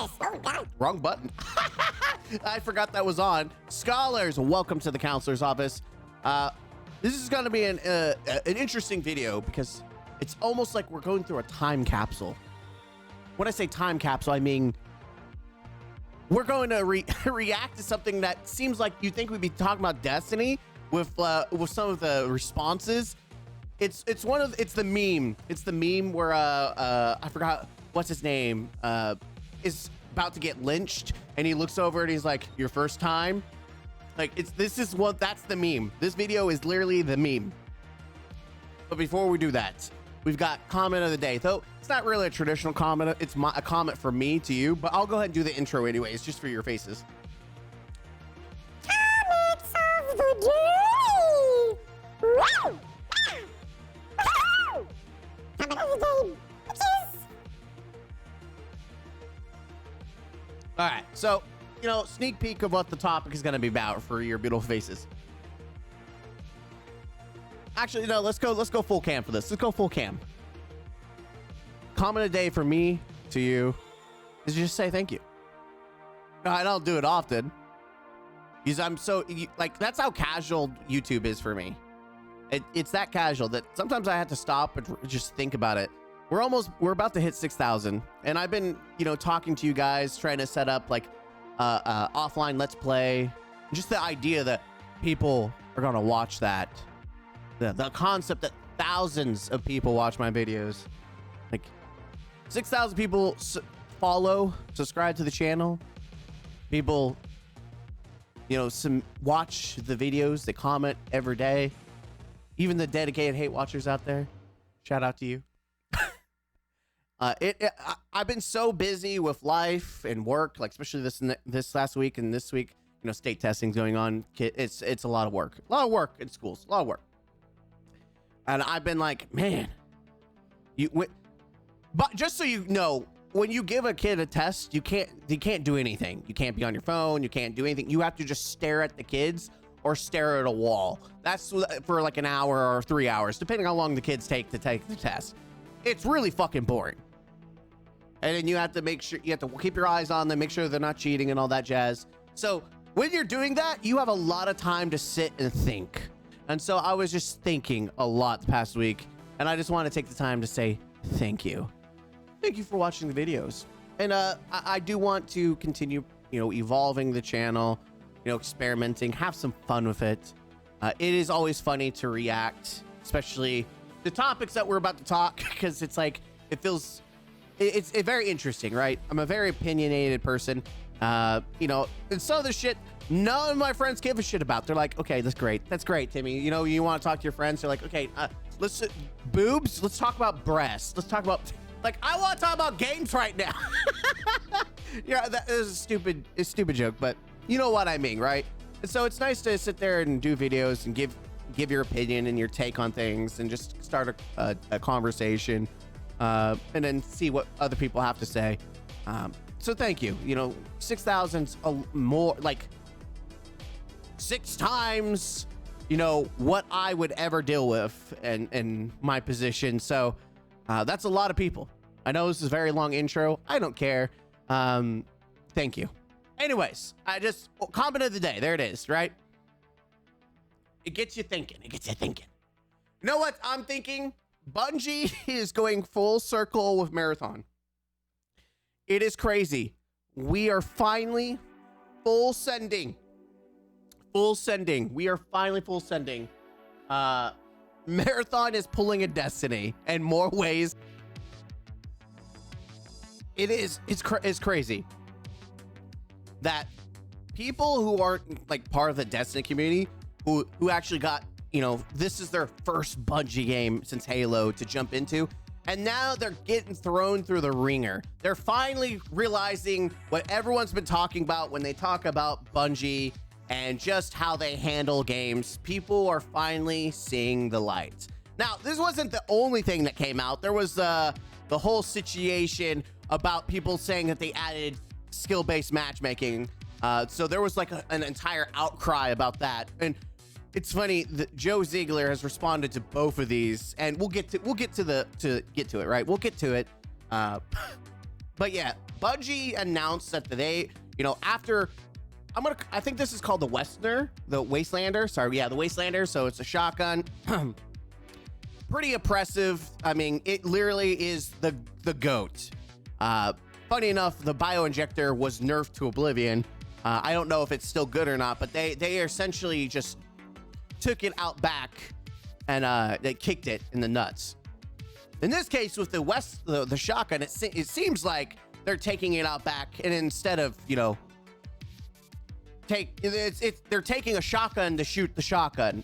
this? Oh, God. Wrong button. I forgot that was on. Scholars, welcome to the counselor's office. This is going to be an interesting video because it's almost like we're going through a time capsule. When I say time capsule, I mean we're going to react to something that seems like you think we'd be talking about Destiny with some of the responses. It's the meme. It's the meme where I forgot what's his name is about to get lynched, and he looks over and he's like, "Your first time." Like that's the meme. This video is literally the meme. But before we do that, we've got comment of the day. Though it's not really a traditional comment. It's a comment from me to you, but I'll go ahead and do the intro anyways, just for your faces. Comments of the day. Woo! Comment of the day. Bitches. All right, so sneak peek of what the topic is going to be about for your beautiful faces. Actually, no, let's go full cam for this. Let's go full cam. Comment a day for me to you is just say thank you. No, I don't do it often because I'm so like, that's how casual YouTube is for me. It's that casual that sometimes I have to stop and just think about it. We're about to hit 6,000, and I've been talking to you guys, trying to set up like offline let's play. Just the idea that people are gonna watch that, the concept that thousands of people watch my videos, like 6,000 people follow, subscribe to the channel. People watch the videos, they comment every day. Even the dedicated hate watchers out there, shout out to you. I've been so busy with life and work, like especially this last week and this week, state testing's going on. It's a lot of work in schools, a lot of work. And I've been like, man, but just so you know, when you give a kid a test, you can't do anything. You can't be on your phone. You can't do anything. You have to just stare at the kids or stare at a wall. That's for like an hour or 3 hours, depending how long the kids take to take the test. It's really fucking boring. And then you have to make sure, you have to keep your eyes on them, make sure they're not cheating and all that jazz. So when you're doing that, you have a lot of time to sit and think. And so I was just thinking a lot the past week, and I just want to take the time to say thank you. Thank you for watching the videos. And I do want to continue, evolving the channel, experimenting, have some fun with it. It is always funny to react, especially the topics that we're about to talk, because it's like, it's very interesting, right? I'm a very opinionated person, and some of the shit none of my friends give a shit about. They're like, okay, that's great, Timmy. You want to talk to your friends. They're like, okay, let's boobs. Let's talk about breasts. Let's talk about, like, I want to talk about games right now. Yeah, that is a stupid joke, but you know what I mean, right? And so it's nice to sit there and do videos and give your opinion and your take on things and just start a conversation, and then see what other people have to say. So thank you. 6,000's more, like 6 times, what I would ever deal with in my position. So that's a lot of people. I know this is a very long intro. I don't care. Thank you. Anyways, comment of the day. There it is, right? It gets you thinking. You know what I'm thinking? Bungie is going full circle with Marathon. It is crazy. We are finally full sending. We are finally full sending. Marathon is pulling a Destiny in more ways. It's crazy that people who aren't like part of the Destiny community, who actually got, this is their first Bungie game since Halo to jump into, and now they're getting thrown through the ringer. They're finally realizing what everyone's been talking about when they talk about Bungie and just how they handle games. People are finally seeing the light. Now, this wasn't the only thing that came out. There was the whole situation about people saying that they added skill-based matchmaking. So there was like an entire outcry about that. And it's funny that Joe Ziegler has responded to both of these, and we'll get to it, right? We'll get to it. But But yeah, Bungie announced that they, after I think this is called the Wastelander. Sorry, yeah, the Wastelander. So it's a shotgun. Pretty oppressive. I mean, it literally is the GOAT. Funny enough, the bioinjector was nerfed to oblivion. I don't know if it's still good or not, but they essentially just took it out back and they kicked it in the nuts. In this case, with the shotgun, it seems like they're taking it out back, and instead of they're taking a shotgun to shoot the shotgun.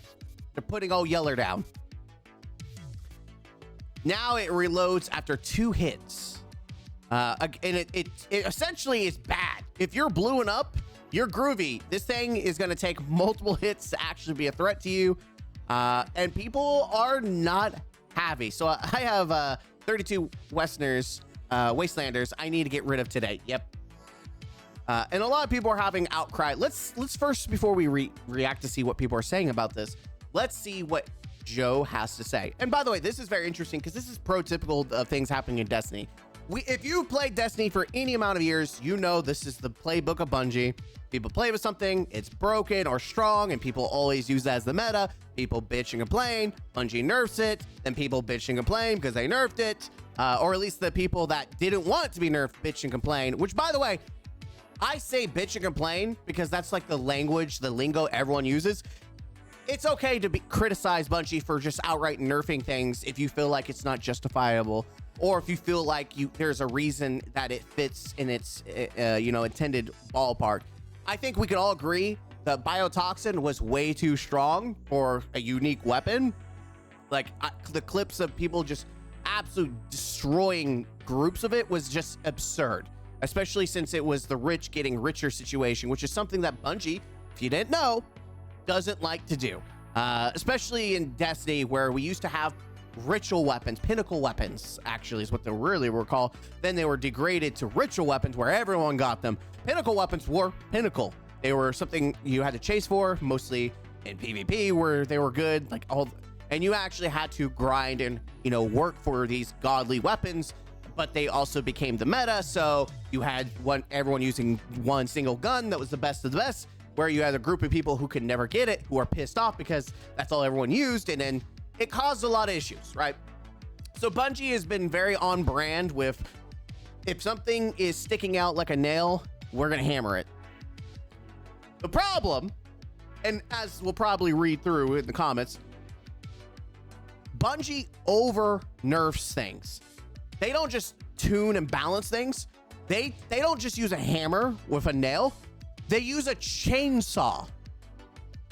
They're putting old Yeller down. Now it reloads after 2 hits. And it essentially is bad. If you're bluing up, you're groovy. This thing is going to take multiple hits to actually be a threat to you. And people are not happy. So I have 32 Wastelanders I need to get rid of today. Yep. And a lot of people are having outcry. Let's first, before we react to see what people are saying about this, let's see what Joe has to say. And by the way, this is very interesting because this is prototypical of things happening in Destiny. If you played Destiny for any amount of years, you know this is the playbook of Bungie. People play with something, it's broken or strong, and people always use that as the meta. People bitch and complain, Bungie nerfs it, then people bitch and complain because they nerfed it, or at least the people that didn't want it to be nerfed bitch and complain, which, by the way, I say bitch and complain because that's like the language, the lingo everyone uses. It's okay to criticize Bungie for just outright nerfing things if you feel like it's not justifiable, or if you feel like there's a reason that it fits in its intended ballpark. I think we can all agree that biotoxin was way too strong for a unique weapon. Like the clips of people just absolutely destroying groups of it was just absurd, especially since it was the rich getting richer situation, which is something that Bungie, if you didn't know, doesn't like to do, especially in Destiny, where we used to have ritual weapons. Pinnacle weapons actually is what they really were called. Then they were degraded to ritual weapons where everyone got them. Pinnacle weapons were pinnacle. They were something you had to chase for, mostly in PvP where they were good, and you actually had to grind and work for these godly weapons. But they also became the meta, so you had everyone using one single gun that was the best of the best, where you had a group of people who could never get it, who are pissed off because that's all everyone used, and then it caused a lot of issues, right? So Bungie has been very on brand with, if something is sticking out like a nail, we're gonna hammer it. The problem, and as we'll probably read through in the comments, Bungie over nerfs things. They don't just tune and balance things. They don't just use a hammer with a nail. They use a chainsaw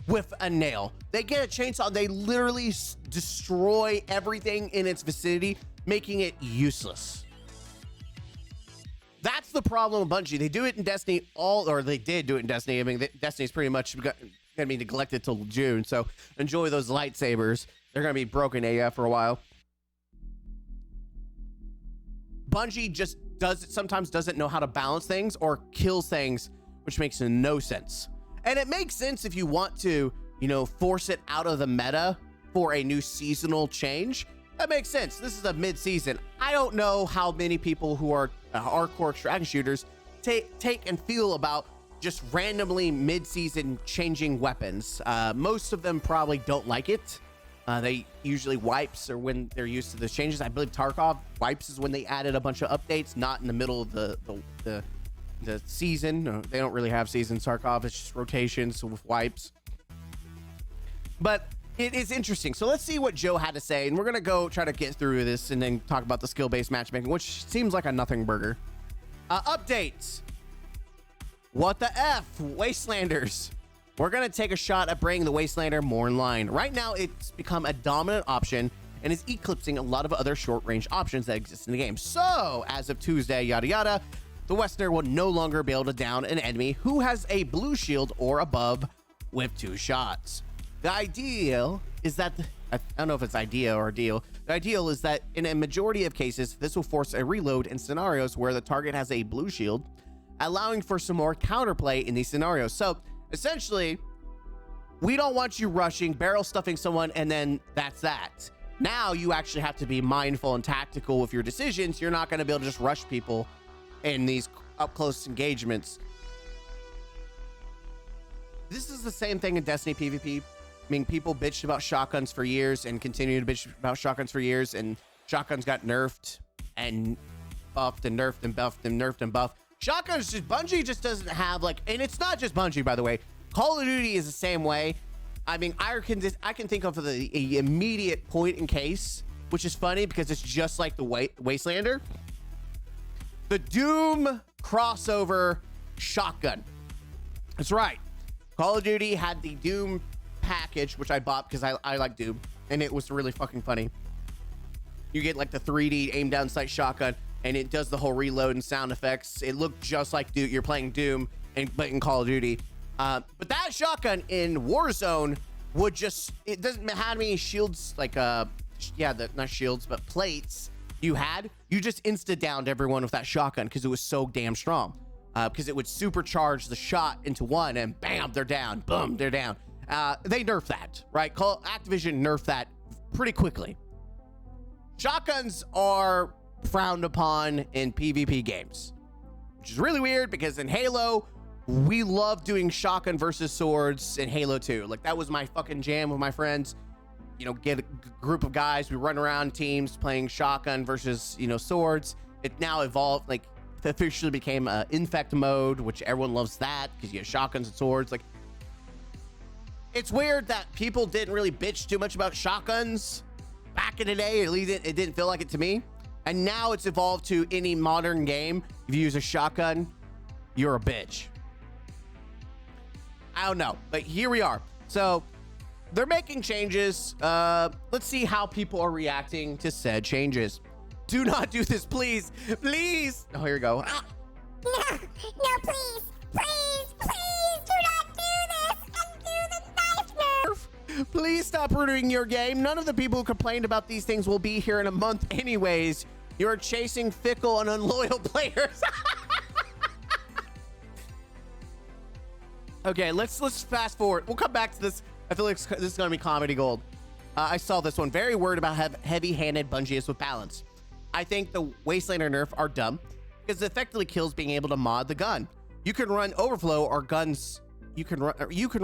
with a nail. They get a chainsaw. They literally destroy everything in its vicinity, making it useless. That's the problem with Bungie. They do it in Destiny they did do it in Destiny. I mean, Destiny's pretty much going to be neglected till June. So enjoy those lightsabers. They're going to be broken AF for a while. Bungie just sometimes doesn't know how to balance things or kills things, which makes no sense. And it makes sense if you want to, force it out of the meta for a new seasonal change. That makes sense. This is a mid-season. I don't know how many people who are hardcore strategy shooters take and feel about just randomly mid-season changing weapons. Most of them probably don't like it. They usually wipes or when they're used to the changes. I believe Tarkov wipes is when they added a bunch of updates, not in the middle of the season. No, they don't really have seasons. Tarkov, it's just rotations with wipes. But it is interesting. So let's see what Joe had to say, and we're gonna go try to get through this and then talk about the skill-based matchmaking, which seems like a nothing burger. Updates. What the F? Wastelanders. We're gonna take a shot at bringing the Wastelander more in line. Right now, it's become a dominant option and is eclipsing a lot of other short-range options that exist in the game. So, as of Tuesday, yada yada, the Westerner will no longer be able to down an enemy who has a blue shield or above with 2 shots. The ideal is that, I don't know if it's idea or deal. The ideal is that in a majority of cases, this will force a reload in scenarios where the target has a blue shield, allowing for some more counterplay in these scenarios. So essentially, we don't want you rushing, barrel stuffing someone, and then that's that. Now you actually have to be mindful and tactical with your decisions. You're not going to be able to just rush people in these up close engagements. This is the same thing in Destiny PvP. I mean, people bitched about shotguns for years and continue to bitch about shotguns for years, and shotguns got nerfed and buffed and nerfed and buffed and nerfed and buffed. Shotguns just, Bungie just doesn't have like, and it's not just Bungie, by the way. Call of Duty is the same way. I mean, I can think of the immediate point in case, which is funny because it's just like the Wastelander. The Doom crossover shotgun. That's right. Call of Duty had the Doom package, which I bought because I like Doom, and it was really fucking funny. You get like the 3D aim down sight shotgun, and it does the whole reload and sound effects. It looked just like you're playing Doom, but in Call of Duty. But that shotgun in Warzone would just, it doesn't have any shields, like not shields, but plates you just insta-downed everyone with that shotgun because it was so damn strong. Because it would supercharge the shot into one and bam, they're down. Boom, they're down. They nerfed that, right? Activision nerfed that pretty quickly. Shotguns are frowned upon in PvP games, which is really weird because in Halo, we love doing shotgun versus swords in Halo 2. Like, that was my fucking jam with my friends. You know, get a group of guys, we run around teams playing shotgun versus, swords. It now evolved, like, officially became infect mode, which everyone loves that because you have shotguns and swords. Like, it's weird that people didn't really bitch too much about shotguns back in the day. At least it didn't feel like it to me. And now it's evolved to any modern game. If you use a shotgun, you're a bitch. I don't know, but here we are. So they're making changes. Let's see how people are reacting to said changes. Do not do this, please. Please. Oh, here we go. No, please. Please, do not do this. Undo the knife nerf. Please stop ruining your game. None of the people who complained about these things will be here in a month anyways. You're chasing fickle and unloyal players. Okay, let's fast forward. We'll come back to this. I feel like this is going to be comedy gold. I saw this one. Very worried about how heavy-handed Bungie is with balance. I think the Wastelander nerf are dumb because it effectively kills being able to mod the gun. You can run overflow or guns. You can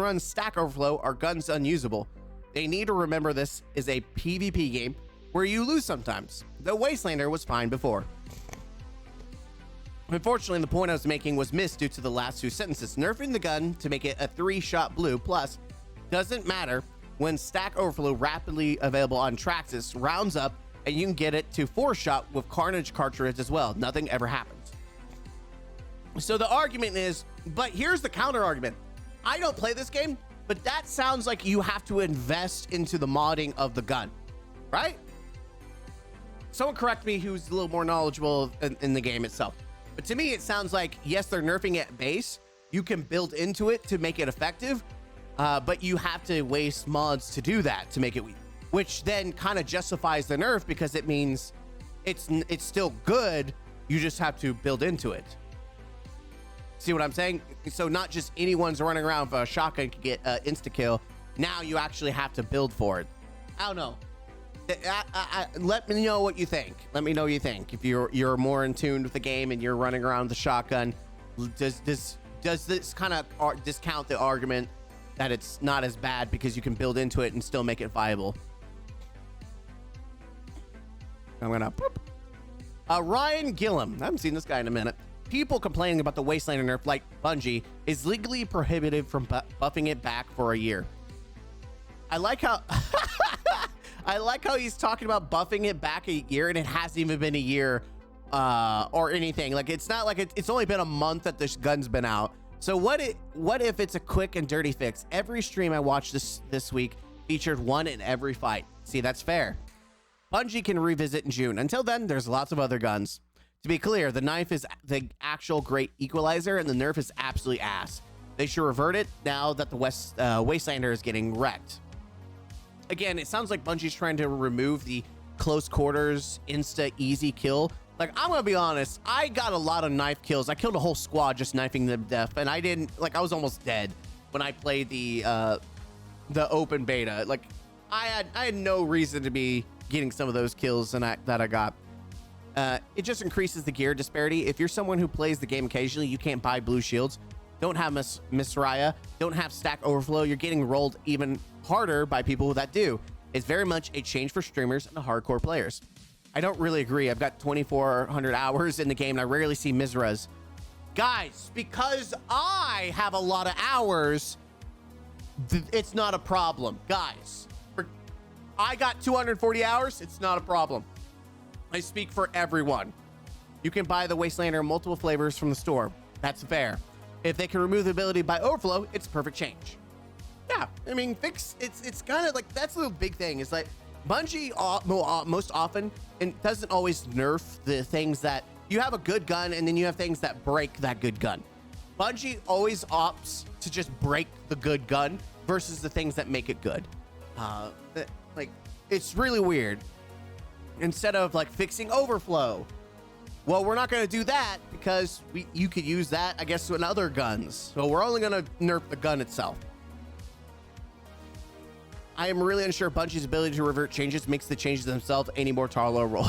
run stack overflow or guns unusable. They need to remember this is a PvP game where you lose sometimes. The Wastelander was fine before. Unfortunately, the point I was making was missed due to the last two sentences. Nerfing the gun to make it a 3-shot blue plus doesn't matter when stack overflow rapidly available on Traxxas rounds up and you can get it to 4-shot with Carnage cartridge as well. Nothing ever happens. So the argument is, but here's the counter argument. I don't play this game, but that sounds like you have to invest into the modding of the gun, right? Someone correct me who's a little more knowledgeable in the game itself. But to me, it sounds like, yes, they're nerfing it at base. You can build into it to make it effective, but you have to waste mods to do that, to make it weak, which then kind of justifies the nerf because it means it's still good. You just have to build into it. See what I'm saying? So not just anyone's running around with a shotgun can get insta-kill. Now you actually have to build for it. I don't know. Let me know what you think. Let me know what you think. If you're more in tune with the game and you're running around with the shotgun, does this kind of discount the argument that it's not as bad because you can build into it and still make it viable? I'm gonna Ryan Gillum. I haven't seen this guy in a minute. People complaining about the Wastelander nerf like Bungie is legally prohibited from buffing it back for a year. I like how I like how he's talking about buffing it back a year and it hasn't even been a year or anything. Like, it's not like it's only been a month that this gun's been out. So what if it's a quick and dirty fix? Every stream I watched this week featured one in every fight. See, that's fair. Bungie can revisit in June. Until then, there's lots of other guns. To be clear, the knife is the actual great equalizer and the nerf is absolutely ass. They should revert it now that the Wastelander is getting wrecked. Again, it sounds like Bungie's trying to remove the close quarters, insta easy kill. Like, I'm gonna be honest, I got a lot of knife kills. I killed a whole squad just knifing them to death, and I was almost dead when I played the open beta. Like, I had no reason to be getting some of those kills that I got. It just increases the gear disparity. If you're someone who plays the game occasionally, you can't buy blue shields, don't have Misraya, don't have stack overflow, you're getting rolled even harder by people that do. It's very much a change for streamers and hardcore players. I don't really agree. I've got 2,400 hours in the game and I rarely see Misras. Guys, because I have a lot of hours, it's not a problem. Guys, I got 240 hours, it's not a problem. I speak for everyone. You can buy the Wastelander in multiple flavors from the store. That's fair. If they can remove the ability by overflow, it's perfect change. Yeah, I mean, it's kind of like, that's the big thing, is like Bungie most often, and doesn't always nerf the things that, you have a good gun and then you have things that break that good gun. Bungie always opts to just break the good gun versus the things that make it good. Like, it's really weird. Instead of like fixing overflow, well, we're not going to do that because you could use that, I guess, in other guns. So we're only going to nerf the gun itself. I am really unsure Bungie's ability to revert changes makes the changes themselves any more tolerable.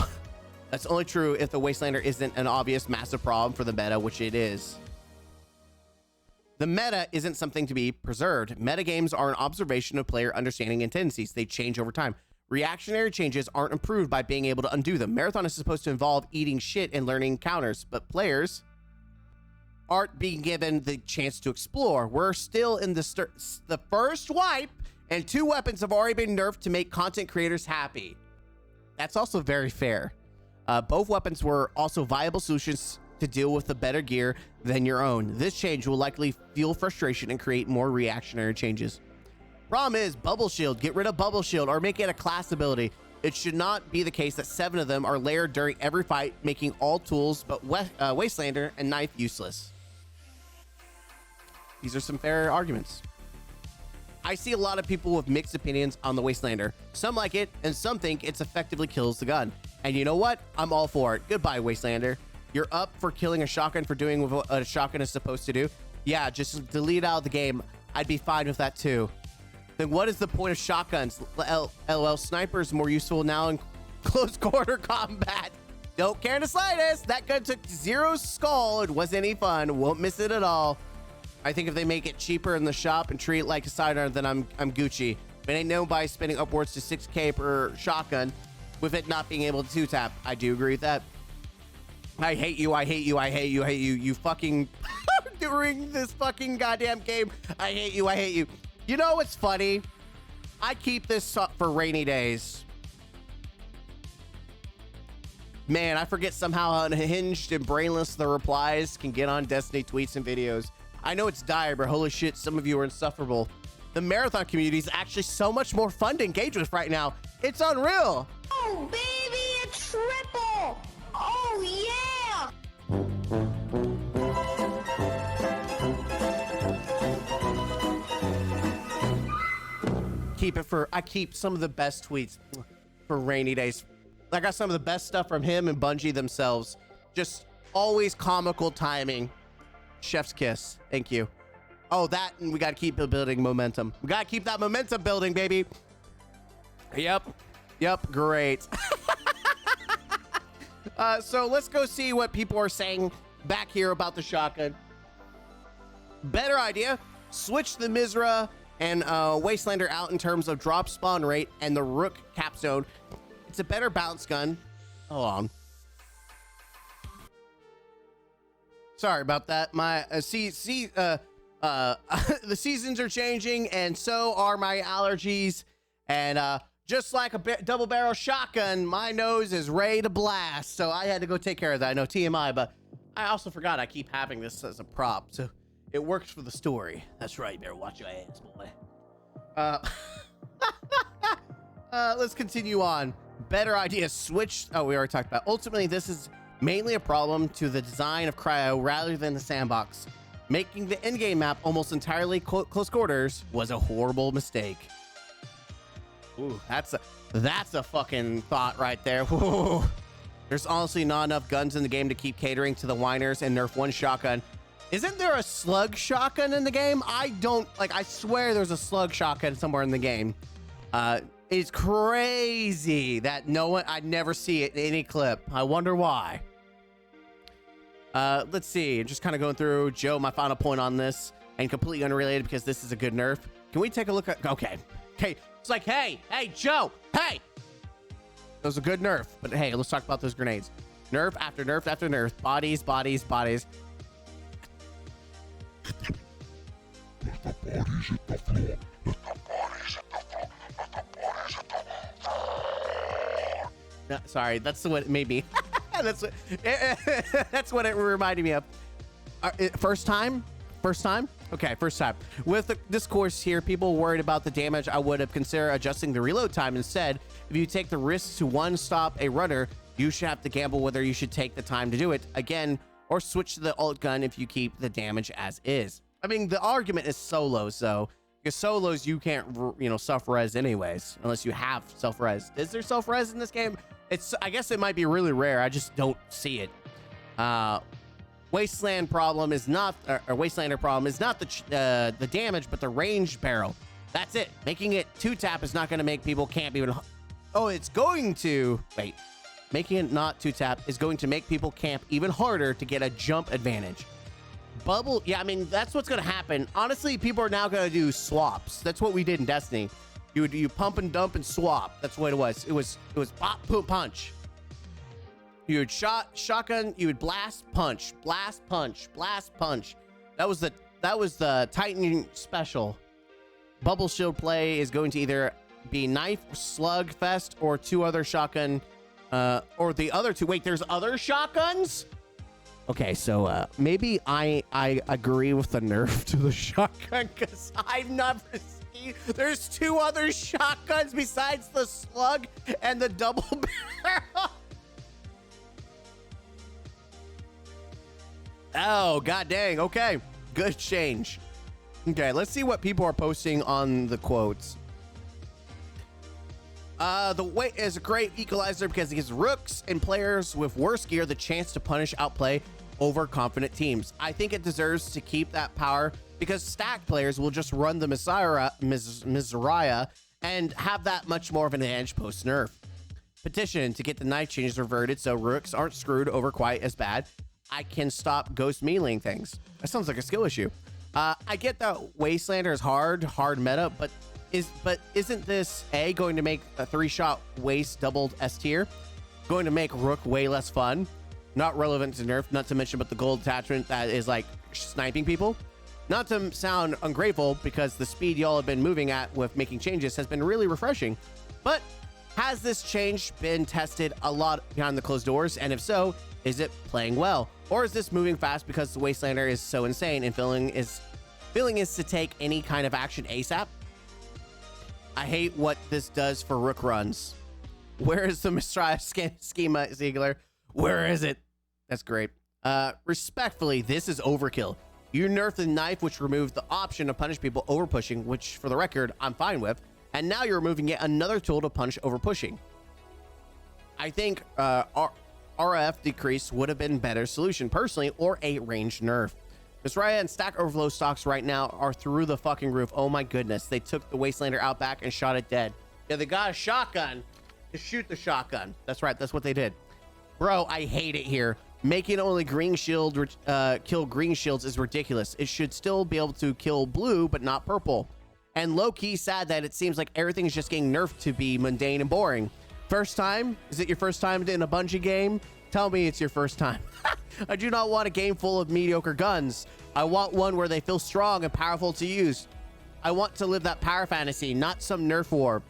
That's only true if the Wastelander isn't an obvious massive problem for the meta, which it is. The meta isn't something to be preserved. Meta games are an observation of player understanding and tendencies. They change over time. Reactionary changes aren't improved by being able to undo them. Marathon is supposed to involve eating shit and learning counters, but players aren't being given the chance to explore. We're still in the first wipe, and 2 weapons have already been nerfed to make content creators happy. That's also very fair. Both weapons were also viable solutions to deal with the better gear than your own. This change will likely fuel frustration and create more reactionary changes. Problem is, Bubble Shield. Get rid of Bubble Shield or make it a class ability. It should not be the case that 7 of them are layered during every fight, making all tools but Wastelander and Knife useless. These are some fair arguments. I see a lot of people with mixed opinions on the Wastelander. Some like it, and some think it effectively kills the gun. And you know what? I'm all for it. Goodbye, Wastelander. You're up for killing a shotgun for doing what a shotgun is supposed to do? Yeah, just delete out of the game. I'd be fine with that too. Then what is the point of shotguns? LOL, snipers more useful now in close quarter combat. Don't care in the slightest. That gun took 0 skull. It wasn't any fun. Won't miss it at all. I think if they make it cheaper in the shop and treat it like a sidearm, then I'm Gucci. But ain't nobody spending upwards to 6K per shotgun with it not being able to 2-tap. I do agree with that. I hate you. I hate you. I hate you. I hate you. You fucking during this fucking goddamn game. I hate you. I hate you. You know what's funny? I keep this up for rainy days. Man, I forget somehow how unhinged and brainless the replies can get on Destiny tweets and videos. I know it's dire, but holy shit, some of you are insufferable. The Marathon community is actually so much more fun to engage with right now. It's unreal. Oh, baby, a triple. Oh, yeah. I keep some of the best tweets for rainy days. I got some of the best stuff from him and Bungie themselves. Just always comical timing. Chef's kiss. Thank you. Oh, that, and we got to keep building momentum. We got to keep that momentum building, baby. Yep. Great. So let's go see what people are saying back here about the shotgun. Better idea. Switch the Misra and Wastelander out in terms of drop spawn rate and the Rook capstone. It's a better bounce gun. Hold on. Sorry about that. My the seasons are changing, and so are my allergies. And just like a double barrel shotgun, my nose is ready to blast. So I had to go take care of that. I know TMI, but I also forgot I keep having this as a prop, so it works for the story. That's right. You better watch your ass, boy. Let's continue on. Better idea. Switch. Oh, we already talked about. Ultimately, this is mainly a problem to the design of Cryo rather than the sandbox. Making the endgame map almost entirely close quarters was a horrible mistake. Ooh, that's a fucking thought right there. Ooh. There's honestly not enough guns in the game to keep catering to the whiners and nerf one shotgun. Isn't there a slug shotgun in the game? I swear there's a slug shotgun somewhere in the game. It's crazy that no one, I never see it in any clip. I wonder why. Let's see. Just kind of going through Joe, my final point on this, and completely unrelated because this is a good nerf. Can we take a look at, okay. It's like, hey, Joe, hey. That was a good nerf, but hey, let's talk about those grenades. Nerf after nerf after nerf. Bodies. Sorry, that's what it made me. that's what it reminded me of. First time. Okay, first time. With this course here, people worried about the damage. I would have considered adjusting the reload time instead. If you take the risk to one stop a runner, you should have to gamble whether you should take the time to do it again or switch to the alt gun if you keep the damage as is. I mean, the argument is solos, though. Because solos, you can't, self-res anyways, unless you have self-res. Is there self-res in this game? I guess it might be really rare. I just don't see it. Wastelander problem is not the damage, but the range barrel. That's it. Making it 2-tap is not going to make people camp even. Oh, it's going to wait. Making it not 2-tap is going to make people camp even harder to get a jump advantage. Bubble, yeah, I mean that's what's going to happen. Honestly, people are now going to do swaps. That's what we did in Destiny. You pump and dump and swap. That's what it was. It was pop, poop, punch. You would shotgun, you would blast, punch, blast, punch, blast, punch. That was the Titan special. Bubble shield play is going to either be knife, slug fest, or 2 other shotgun, or the other 2. Wait, there's other shotguns? Okay, so maybe I agree with the nerf to the shotgun because I've never seen. There's 2 other shotguns besides the slug and the double barrel. Oh, god dang. Okay. Good change. Okay, let's see what people are posting on the quotes. The weight is a great equalizer because it gives rooks and players with worse gear the chance to punish outplay overconfident teams. I think it deserves to keep that power because stacked players will just run the Mizraya and have that much more of an advantage post nerf. Petition to get the knife changes reverted so rooks aren't screwed over quite as bad. I can stop ghost meleeing things. That sounds like a skill issue. I get that Wastelander is hard meta, but isn't this going to make a 3-shot waste doubled S tier? Going to make Rook way less fun? Not relevant to nerf, not to mention but the gold attachment that is like sniping people. Not to sound ungrateful because the speed y'all have been moving at with making changes has been really refreshing. But has this change been tested a lot behind the closed doors? And if so, is it playing well? Or is this moving fast because the Wastelander is so insane and feeling is to take any kind of action ASAP? I hate what this does for Rook runs. Where is the Mistrai schema, Ziegler? Where is it? That's great. Respectfully, this is overkill. You nerfed the knife, which removed the option to punish people over pushing, which for the record, I'm fine with. And now you're removing yet another tool to punish over pushing. I think RF decrease would have been a better solution personally, or a range nerf. Mizraya and Stack Overflow stocks right now are through the fucking roof. Oh my goodness. They took the Wastelander out back and shot it dead. Yeah, they got a shotgun to shoot the shotgun. That's right. That's what they did. Bro, I hate it here. Making only green shield kill green shields is ridiculous. It should still be able to kill blue, but not purple. And low-key sad that it seems like everything is just getting nerfed to be mundane and boring. First time? Is it your first time in a Bungie game? Tell me it's your first time. I do not want a game full of mediocre guns. I want one where they feel strong and powerful to use. I want to live that power fantasy, not some nerf war.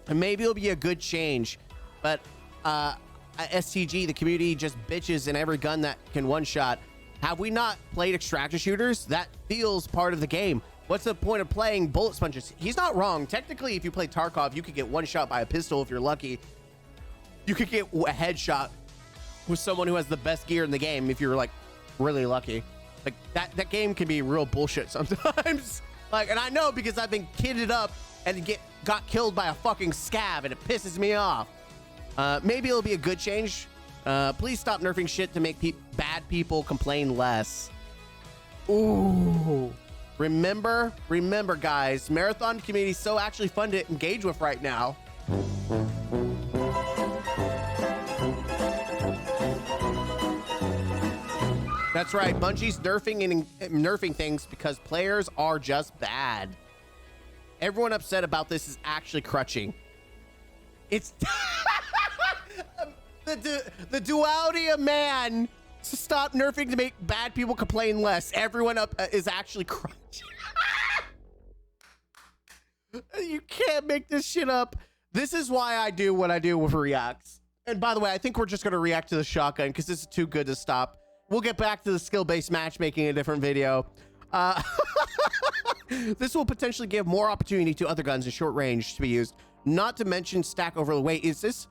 And maybe it'll be a good change. But at STG, the community just bitches in every gun that can one-shot. Have we not played extractor shooters? That feels part of the game. What's the point of playing bullet sponges? He's not wrong. Technically, if you play Tarkov, you could get one shot by a pistol if you're lucky. You could get a headshot with someone who has the best gear in the game if you're like really lucky. Like that game can be real bullshit sometimes. Like, and I know because I've been kitted up and got killed by a fucking scav and it pisses me off. Maybe it'll be a good change. Please stop nerfing shit to make bad people complain less. Ooh. Remember guys, Marathon community is so actually fun to engage with right now. That's right, Bungie's nerfing things because players are just bad. Everyone upset about this is actually crutching. It's the duality of man to stop nerfing to make bad people complain less. Everyone up is actually crutching. You can't make this shit up. This is why I do what I do with reacts. And by the way, I think we're just gonna react to the shotgun because this is too good to stop. We'll get back to the skill-based matchmaking in a different video. This will potentially give more opportunity to other guns in short range to be used. Not to mention stack overload. Wait, is this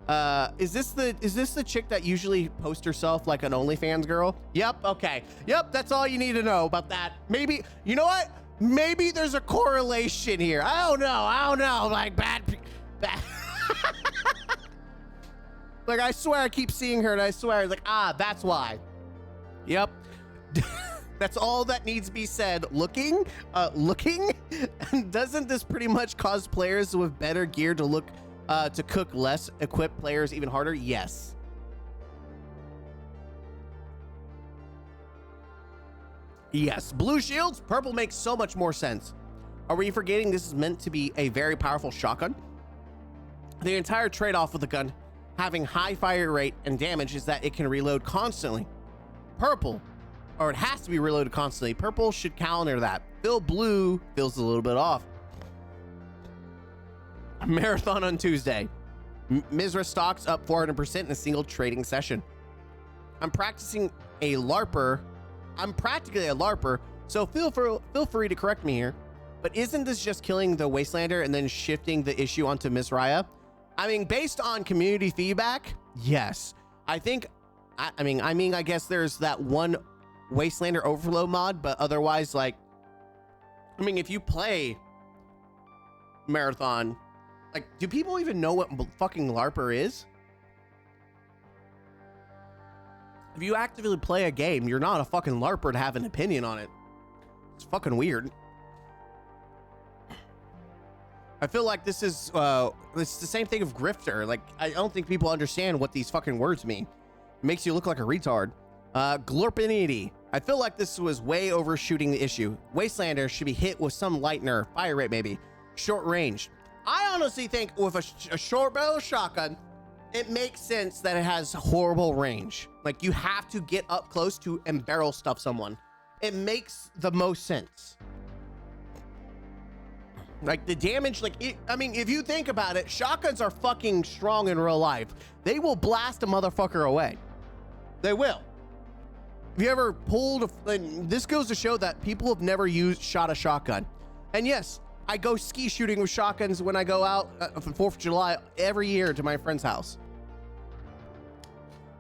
the chick that usually posts herself like an OnlyFans girl? Yep. Okay. Yep. That's all you need to know about that. Maybe, you know what? Maybe there's a correlation here. I don't know. Like bad. Like I swear I keep seeing her and I swear it's like, that's why. Yep. That's all that needs to be said. Looking. Doesn't this pretty much cause players with better gear to look to cook less equipped players even harder? Yes. Yes. Blue shields, purple makes so much more sense. Are we forgetting this is meant to be a very powerful shotgun? The entire trade-off with the gun having high fire rate and damage is that it can reload constantly. Purple, or it has to be reloaded constantly. Purple should counter that. Phil Blue feels a little bit off. Marathon on Tuesday. Mizra stocks up 400% in a single trading session. I'm practically a LARPer, so feel free to correct me here. But isn't this just killing the Wastelander and then shifting the issue onto Mizraya? I mean, based on community feedback, yes. I guess there's that one Wastelander overflow mod, but otherwise, like, I mean, if you play Marathon, like, do people even know what fucking LARPer is? If you actively play a game, you're not a fucking LARPer to have an opinion on it. It's fucking weird. I feel like this is, it's the same thing of grifter. Like, I don't think people understand what these fucking words mean. It makes you look like a retard. Glorpinity. I feel like this was way overshooting the issue. Wastelander should be hit with some light nerf, fire rate maybe, short range. I honestly think with a short barrel shotgun, it makes sense that it has horrible range. Like, you have to get up close to and barrel stuff someone. It makes the most sense. Like, the damage, like, I mean, if you think about it, shotguns are fucking strong in real life. They will blast a motherfucker away. They will. Have you ever pulled this goes to show that people have never shot a shotgun. And yes, I go ski shooting with shotguns when I go out for 4th of July every year to my friend's house.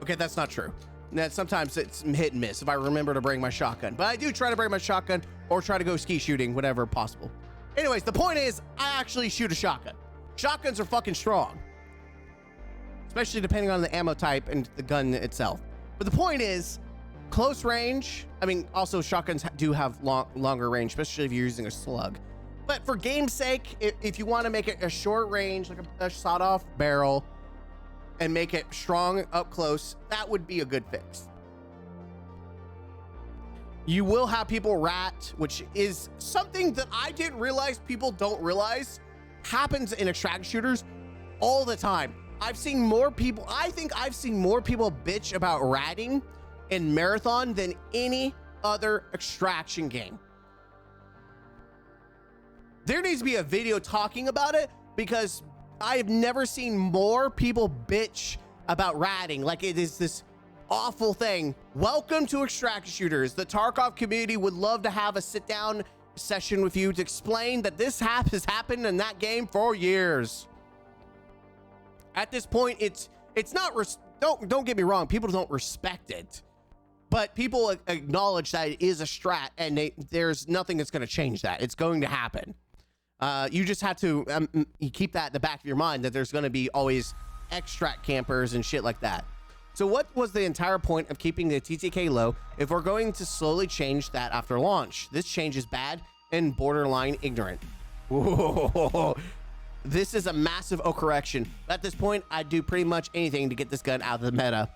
Okay, that's not true. That sometimes it's hit and miss if I remember to bring my shotgun. But I do try to bring my shotgun or try to go ski shooting whenever possible. Anyways, the point is, I actually shoot a shotgun. Shotguns are fucking strong. Especially depending on the ammo type and the gun itself. But the point is, close range, I mean, also shotguns do have longer range, especially if you're using a slug. But for game's sake, if you want to make it a short range, like a sawed-off barrel, and make it strong up close, that would be a good fix. You will have people rat, which is something that I didn't realize people don't realize happens in extract shooters all the time. I've seen more people, I think I've seen more people bitch about ratting in Marathon than any other extraction game. There needs to be a video talking about it because I have never seen more people bitch about ratting. Like, it is this awful thing. Welcome to extraction shooters. The Tarkov community would love to have a sit down session with you to explain that this has happened in that game for years. At this point, it's not, don't get me wrong, people don't respect it, but people acknowledge that it is a strat and there's nothing that's going to change that. It's going to happen. You just have to you keep that in the back of your mind that there's going to be always extract campers and shit like that. So what was the entire point of keeping the TTK low if we're going to slowly change that after launch? This change is bad and borderline ignorant. Whoa. This is a massive correction. At this point, I'd do pretty much anything to get this gun out of the meta.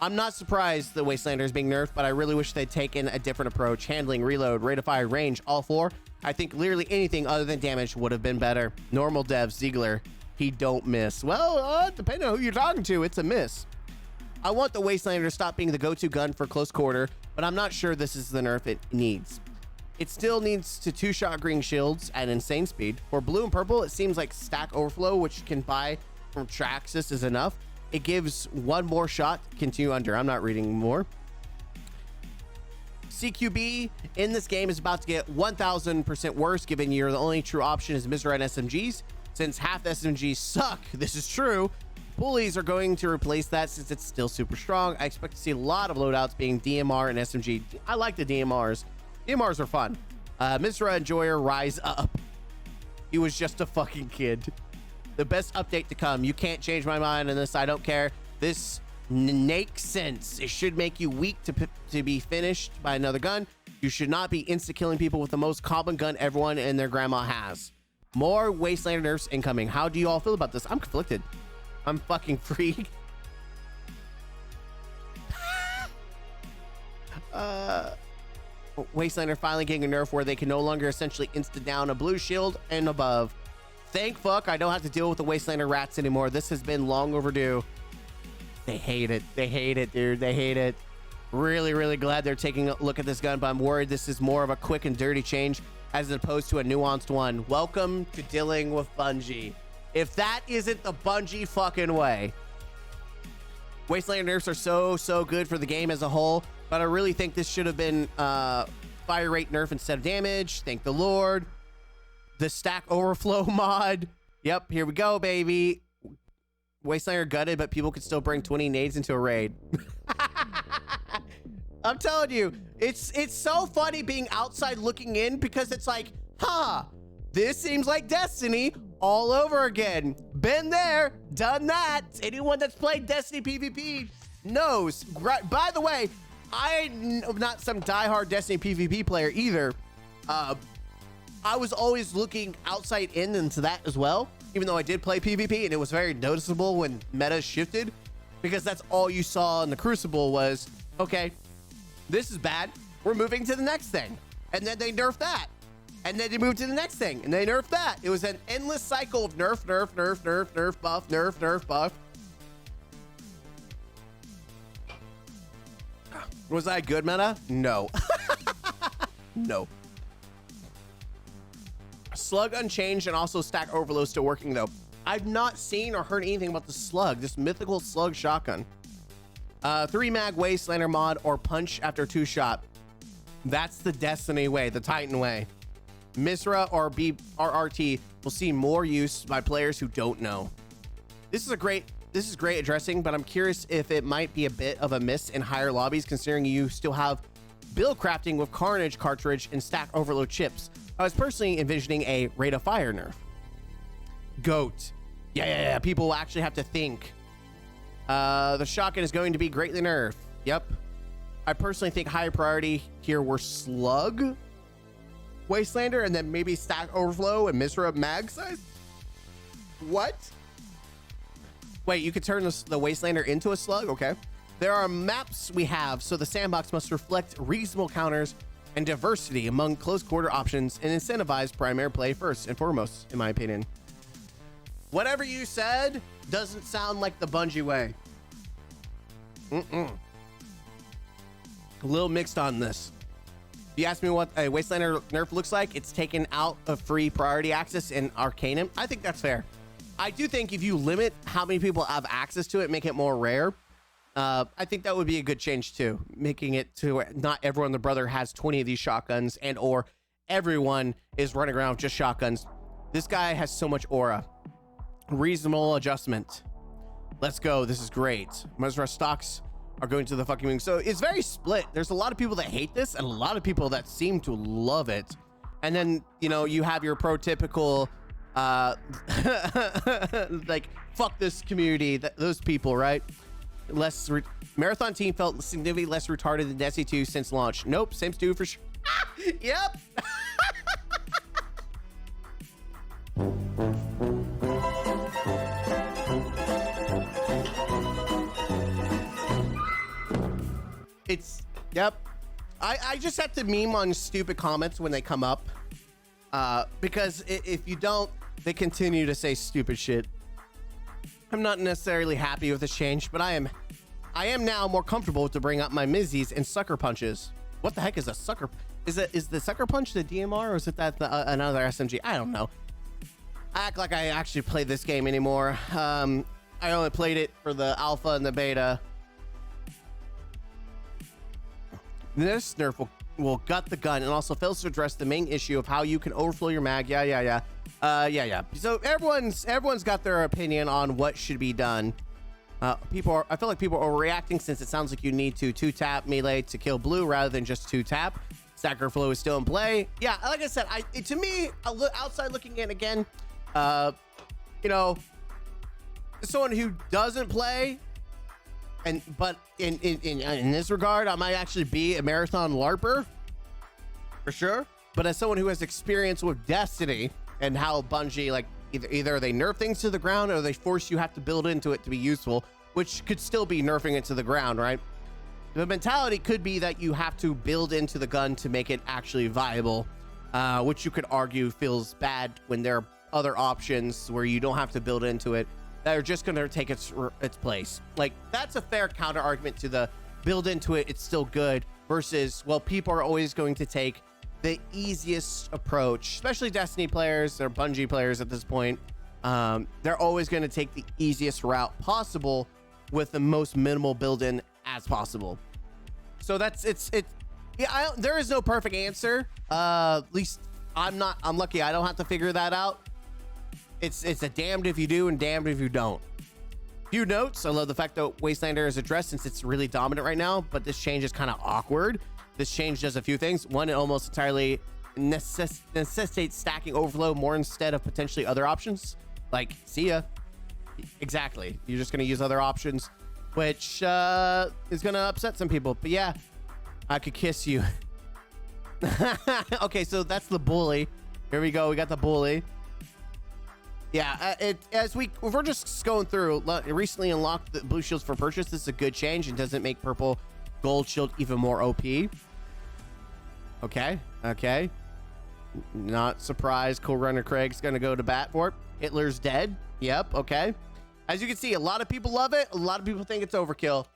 I'm not surprised the Wastelander is being nerfed, but I really wish they'd taken a different approach. Handling, reload, rate of fire, range, all four. I think literally anything other than damage would have been better. Normal dev, Ziegler, he don't miss. Well, depending on who you're talking to, it's a miss. I want the Wastelander to stop being the go-to gun for close quarter, but I'm not sure this is the nerf it needs. It still needs to two-shot green shields at insane speed. For blue and purple, it seems like stack overflow, which you can buy from Traxxas, is enough. It gives one more shot, continue under. I'm not reading more. CQB in this game is about to get 1000% worse, given you're the only true option is Misra and SMGs. Since half SMGs suck, this is true. Pulleys are going to replace that since it's still super strong. I expect to see a lot of loadouts being DMR and SMG. I like the DMRs. DMRs are fun. Misra Enjoyer, rise up. He was just a fucking kid. The best update to come. You can't change my mind on this. I don't care. This makes sense. It should make you weak to be finished by another gun. You should not be insta-killing people with the most common gun everyone and their grandma has. More Wastelander nerfs incoming. How do you all feel about this? I'm conflicted. I'm fucking freak. Wastelander finally getting a nerf where they can no longer essentially insta down a blue shield and above. Thank fuck I don't have to deal with the Wastelander rats anymore. This has been long overdue. They hate it. They hate it, dude. They hate it. Really, really glad they're taking a look at this gun, but I'm worried this is more of a quick and dirty change as opposed to a nuanced one. Welcome to dealing with Bungie. If that isn't the Bungie fucking way. Wastelander nerfs are so good for the game as a whole, but I really think this should have been fire rate nerf instead of damage. Thank the Lord. The stack overflow mod. Yep, here we go, baby. Wastelander gutted, but people could still bring 20 nades into a raid. I'm telling you, it's so funny being outside looking in because it's like, huh, this seems like Destiny all over again. Been there, done that. Anyone that's played Destiny PvP knows. By the way, I'm not some diehard Destiny PvP player either. I was always looking outside in into that as well, even though I did play PvP, and it was very noticeable when meta shifted because that's all you saw in the Crucible was, okay, this is bad. We're moving to the next thing. And then they nerfed that. And then they moved to the next thing and they nerfed that. It was an endless cycle of nerf, nerf, nerf, nerf, nerf, buff, nerf, nerf, buff. Was I good meta? No. No. Slug unchanged and also stack overload still working though. I've not seen or heard anything about the slug, this mythical slug shotgun. 3 mag Wastelander mod or punch after 2 shot. That's the Destiny way, the Titan way. Misra or RRT will see more use by players who don't know. This is great addressing, but I'm curious if it might be a bit of a miss in higher lobbies considering you still have build crafting with Carnage cartridge and stack overload chips. I was personally envisioning a rate of fire nerf. Goat. Yeah. People will actually have to think. The shotgun is going to be greatly nerfed. Yep. I personally think higher priority here were slug, Wastelander, and then maybe stack overflow and Misra mag size. What? Wait, you could turn the Wastelander into a slug? Okay. There are maps we have, so the sandbox must reflect reasonable counters and diversity among close quarter options and incentivize primary play first and foremost, in my opinion. Whatever you said doesn't sound like the Bungie way. A little mixed on this. You asked me what a Wastelander nerf looks like. It's taken out of free priority access in Arcanum. I think that's fair. I do think if you limit how many people have access to it, make it more rare. I think that would be a good change too, making it to where not everyone and their brother has 20 of these shotguns and or everyone is running around with just shotguns. This guy has so much aura. Reasonable adjustment. Let's go. This is great. Misra stocks are going to the fucking wing. So it's very split. There's a lot of people that hate this and a lot of people that seem to love it. And then, you know, you have your prototypical like fuck this community, those people, right? Marathon team felt significantly less retarded than Destiny 2 since launch. Nope, same stew for sure. Yep. It's, yep. I just have to meme on stupid comments when they come up. Because if you don't, they continue to say stupid shit. I'm not necessarily happy with this change, but I am now more comfortable to bring up my Mizzies and sucker punches. What the heck is a sucker? Is the sucker punch the DMR, or is it that another SMG? I don't know. I act like I actually play this game anymore. I only played it for the alpha and the beta. This nerf will gut the gun and also fails to address the main issue of how you can overflow your mag. Yeah. So everyone's got their opinion on what should be done. I feel like people are overreacting, since it sounds like you need to 2-tap melee to kill blue rather than just 2-tap. Stacker flow is still in play. Yeah, like I said, to me, outside looking in again, you know, someone who doesn't play, but in this regard, I might actually be a marathon LARPer for sure. But as someone who has experience with Destiny and how Bungie, like, either they nerf things to the ground or they force you have to build into it to be useful, which could still be nerfing it to the ground, right? The mentality could be that you have to build into the gun to make it actually viable, which you could argue feels bad when there are other options where you don't have to build into it that are just going to take its place. Like, that's a fair counter argument to the build into it, it's still good, versus, well, people are always going to take the easiest approach, especially Destiny players or Bungie players at this point. They're always going to take the easiest route possible with the most minimal build-in as possible. So yeah, there is no perfect answer. At least I'm lucky I don't have to figure that out. It's a damned if you do and damned if you don't. Few notes. I love the fact that Wastelander is addressed, since it's really dominant right now, but this change is kind of awkward. This change does a few things. One, it almost entirely necessitates stacking overflow more instead of potentially other options. Like, see ya. Exactly. You're just going to use other options, which is going to upset some people. But yeah, I could kiss you. Okay, so that's the bully. Here we go. We got the bully. Yeah, if we're just going through, recently unlocked the blue shields for purchase. This is a good change and doesn't make purple gold shield even more OP. Okay. Not surprised. Cool Runner Craig's gonna go to bat for it. Hitler's dead. Yep. Okay. As you can see, a lot of people love it. A lot of people think it's overkill.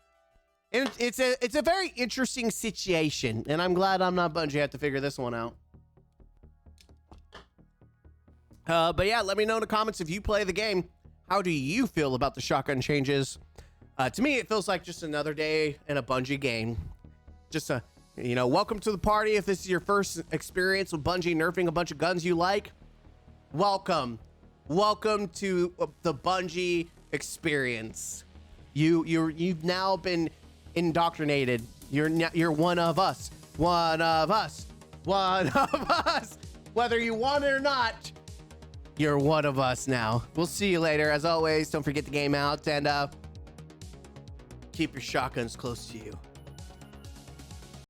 And it's a very interesting situation. And I'm glad I'm not Bungie. I have to figure this one out. But yeah, let me know in the comments if you play the game. How do you feel about the shotgun changes? To me, it feels like just another day in a Bungie game. Just welcome to the party. If this is your first experience with Bungie nerfing a bunch of guns you like, welcome to the Bungie experience. You've now been indoctrinated. You're one of us. Whether you want it or not, you're one of us now. We'll see you later. As always, don't forget to game out and keep your shotguns close to you.